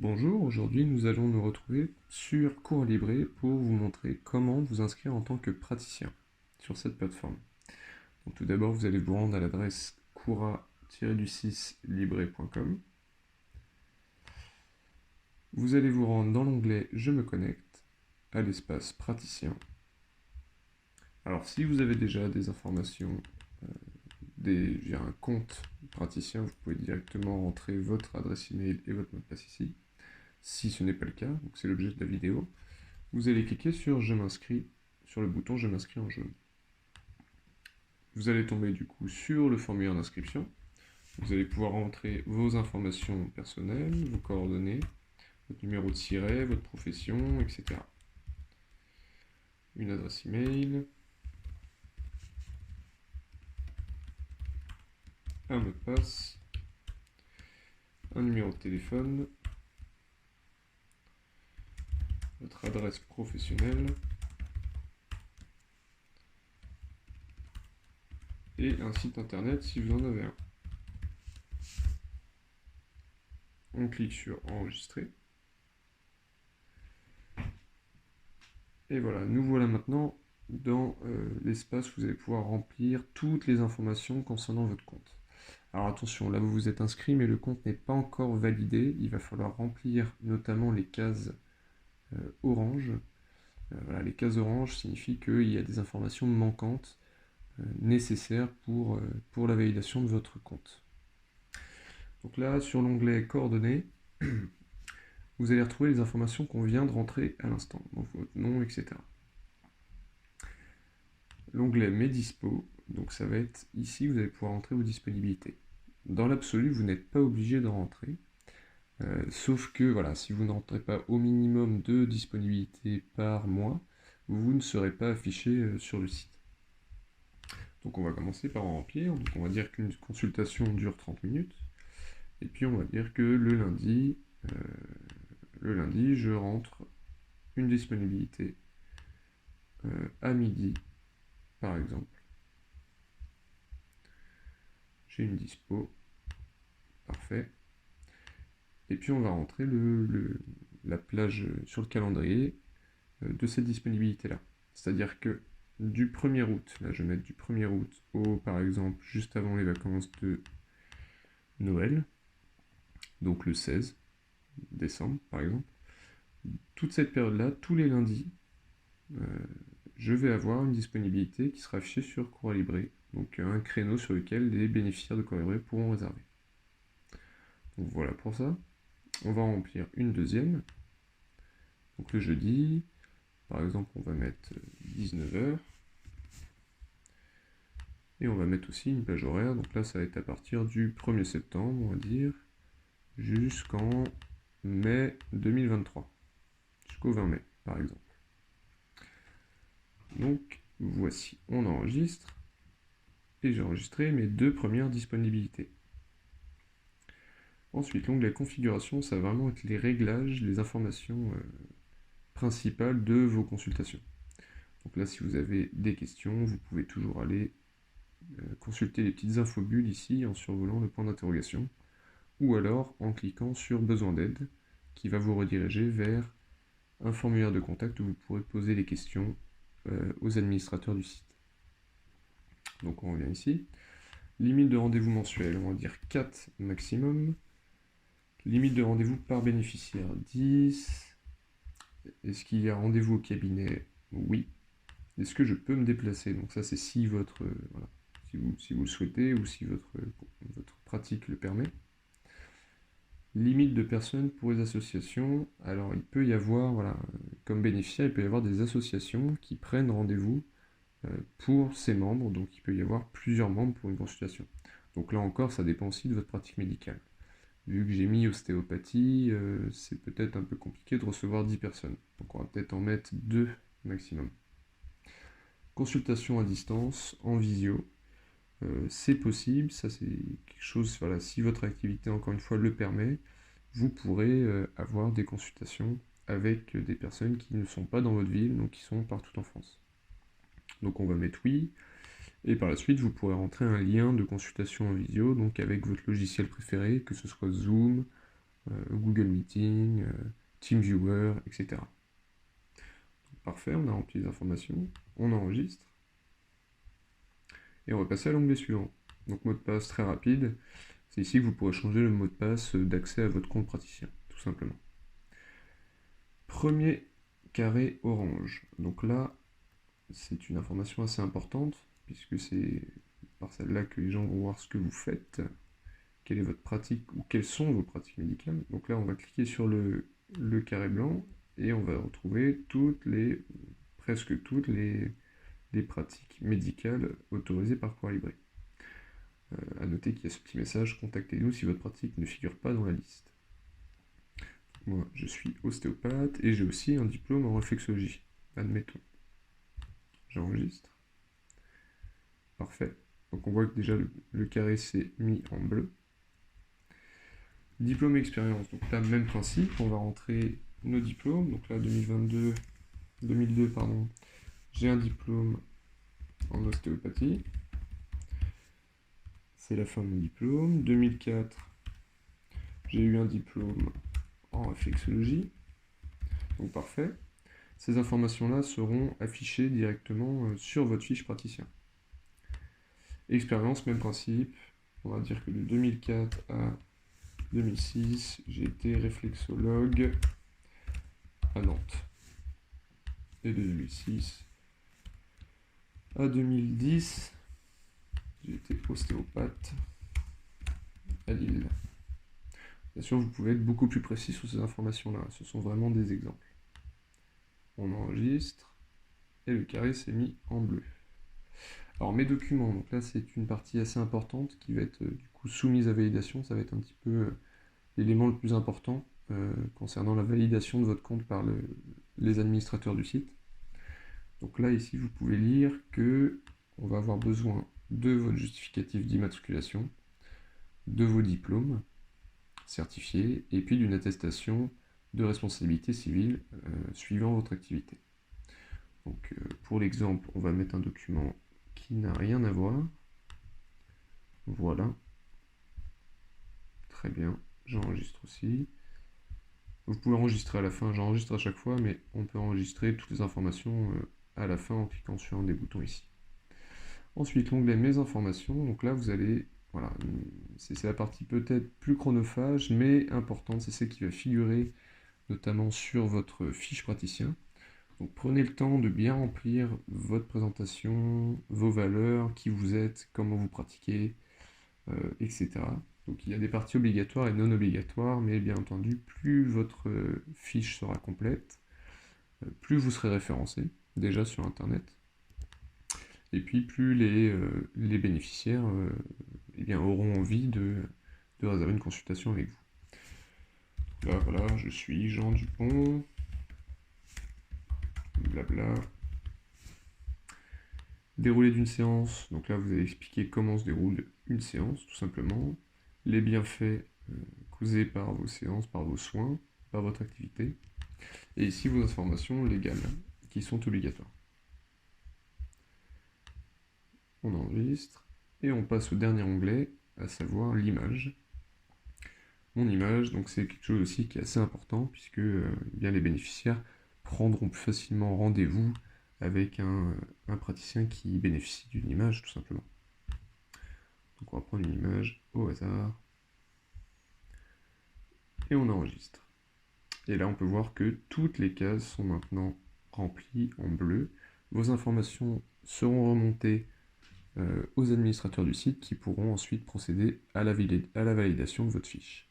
Bonjour, aujourd'hui nous allons nous retrouver sur Cours Libre pour vous montrer comment vous inscrire en tant que praticien sur cette plateforme. Donc tout d'abord vous allez vous rendre à l'adresse coura-libre.com. Vous allez vous rendre dans l'onglet Je me connecte à l'espace praticien. Alors si vous avez déjà des informations, via un compte praticien, vous pouvez directement rentrer votre adresse email et votre mot de passe ici. Si ce n'est pas le cas, donc c'est l'objet de la vidéo, vous allez cliquer sur Je m'inscris, sur le bouton Je m'inscris en jaune. Vous allez tomber du coup sur le formulaire d'inscription. Vous allez pouvoir rentrer vos informations personnelles, vos coordonnées, votre numéro de siret, votre profession, etc. Une adresse email, un mot de passe, un numéro de téléphone, votre adresse professionnelle, et un site internet si vous en avez un. On clique sur Enregistrer. Et voilà, nous voilà maintenant dans l'espace où vous allez pouvoir remplir toutes les informations concernant votre compte. Alors attention, là vous vous êtes inscrit, mais le compte n'est pas encore validé. Il va falloir remplir notamment les cases orange. Voilà, les cases orange signifient qu'il y a des informations manquantes nécessaires pour la validation de votre compte. Donc là, sur l'onglet Coordonnées, vous allez retrouver les informations qu'on vient de rentrer à l'instant, donc votre nom, etc. L'onglet Mes dispos, donc ça va être ici, vous allez pouvoir entrer vos disponibilités. Dans l'absolu, vous n'êtes pas obligé d'en rentrer, sauf que voilà, si vous n'entrez pas au minimum 2 disponibilités par mois, vous ne serez pas affiché sur le site. Donc on va commencer par en remplir, donc on va dire qu'une consultation dure 30 minutes, et puis on va dire que le lundi, je rentre une disponibilité à midi, par exemple. J'ai une dispo, parfait. Et puis on va rentrer la plage sur le calendrier de cette disponibilité-là. C'est-à-dire que du 1er août, là je vais mettre du 1er août au, par exemple, juste avant les vacances de Noël, donc le 16 décembre par exemple, toute cette période-là, tous les lundis, je vais avoir une disponibilité qui sera affichée sur Cours Libre, donc un créneau sur lequel les bénéficiaires de Cours Libre pourront réserver. Donc voilà pour ça. On va remplir une deuxième. Donc le jeudi, par exemple, on va mettre 19h. Et on va mettre aussi une plage horaire. Donc là, ça va être à partir du 1er septembre, on va dire, jusqu'en mai 2023. Jusqu'au 20 mai, par exemple. Donc, voici, on enregistre. Et j'ai enregistré mes 2 premières disponibilités. Ensuite, l'onglet configuration, ça va vraiment être les réglages, les informations principales de vos consultations. Donc là, si vous avez des questions, vous pouvez toujours aller consulter les petites infobulles ici en survolant le point d'interrogation, ou alors en cliquant sur Besoin d'aide, qui va vous rediriger vers un formulaire de contact où vous pourrez poser les questions aux administrateurs du site. Donc on revient ici. Limite de rendez-vous mensuel, on va dire 4 maximum. Limite de rendez-vous par bénéficiaire, 10. Est-ce qu'il y a rendez-vous au cabinet? Oui. Est-ce que je peux me déplacer? Donc ça c'est si votre voilà, si vous le souhaitez ou si votre pratique le permet. Limite de personnes pour les associations. Alors il peut y avoir, voilà, comme bénéficiaire, il peut y avoir des associations qui prennent rendez-vous pour ses membres, donc il peut y avoir plusieurs membres pour une consultation. Donc là encore, ça dépend aussi de votre pratique médicale. Vu que j'ai mis ostéopathie, c'est peut-être un peu compliqué de recevoir 10 personnes. Donc on va peut-être en mettre 2 maximum. Consultation à distance, en visio, c'est possible, ça c'est quelque chose, voilà, si votre activité encore une fois le permet, vous pourrez avoir des consultations avec des personnes qui ne sont pas dans votre ville, donc qui sont partout en France. Donc on va mettre oui, et par la suite vous pourrez rentrer un lien de consultation en visio, donc avec votre logiciel préféré, que ce soit Zoom, Google Meeting, TeamViewer, etc. Parfait, on a rempli les informations, on enregistre, et on va passer à l'onglet suivant. Donc mot de passe très rapide, c'est ici que vous pourrez changer le mot de passe d'accès à votre compte praticien, tout simplement. Premier carré orange, donc là, c'est une information assez importante, puisque c'est par celle-là que les gens vont voir ce que vous faites, quelle est votre pratique, ou quelles sont vos pratiques médicales. Donc là, on va cliquer sur le carré blanc, et on va retrouver presque toutes les pratiques médicales autorisées par Corail. À noter qu'il y a ce petit message, contactez-nous si votre pratique ne figure pas dans la liste. Moi, je suis ostéopathe et j'ai aussi un diplôme en réflexologie. Admettons. J'enregistre. Parfait. Donc on voit que déjà le carré s'est mis en bleu. Diplôme et expérience. Donc là, même principe, on va rentrer nos diplômes. Donc là, 2002, pardon. J'ai un diplôme en ostéopathie. C'est la fin de mon diplôme. 2004, j'ai eu un diplôme en réflexologie. Donc parfait. Ces informations-là seront affichées directement sur votre fiche praticien. Expérience, même principe. On va dire que de 2004 à 2006, j'ai été réflexologue à Nantes. Et de 2006 à 2010, j'ai été ostéopathe à Lille. Bien sûr, vous pouvez être beaucoup plus précis sur ces informations-là. Ce sont vraiment des exemples. On enregistre et le carré s'est mis en bleu. Alors mes documents, donc là c'est une partie assez importante qui va être du coup soumise à validation. Ça va être un petit peu l'élément le plus important concernant la validation de votre compte par les administrateurs du site. Donc là ici vous pouvez lire que on va avoir besoin de votre justificatif d'immatriculation, de vos diplômes certifiés et puis d'une attestation de responsabilité civile suivant votre activité. Donc pour l'exemple, on va mettre un document qui n'a rien à voir. Voilà. Très bien. J'enregistre aussi. Vous pouvez enregistrer à la fin. J'enregistre à chaque fois, mais on peut enregistrer toutes les informations à la fin en cliquant sur un des boutons ici. Ensuite, l'onglet Mes informations. Donc là, vous allez... Voilà, c'est la partie peut-être plus chronophage, mais importante. C'est celle qui va figurer notamment sur votre fiche praticien. Donc prenez le temps de bien remplir votre présentation, vos valeurs, qui vous êtes, comment vous pratiquez, etc. Donc il y a des parties obligatoires et non obligatoires, mais bien entendu, plus votre fiche sera complète, plus vous serez référencé, déjà sur Internet, et puis plus les bénéficiaires eh bien, auront envie de réserver une consultation avec vous. Là, voilà, je suis Jean Dupont, blabla. Déroulé d'une séance, donc là vous allez expliquer comment se déroule une séance, tout simplement. Les bienfaits causés par vos séances, par vos soins, par votre activité. Et ici vos informations légales, qui sont obligatoires. On enregistre, et on passe au dernier onglet, à savoir l'image. Mon image, donc c'est quelque chose aussi qui est assez important, puisque bien les bénéficiaires prendront plus facilement rendez-vous avec un praticien qui bénéficie d'une image, tout simplement. Donc on va prendre une image au hasard, et on enregistre. Et là on peut voir que toutes les cases sont maintenant remplies en bleu. Vos informations seront remontées aux administrateurs du site qui pourront ensuite procéder à la validation de votre fiche.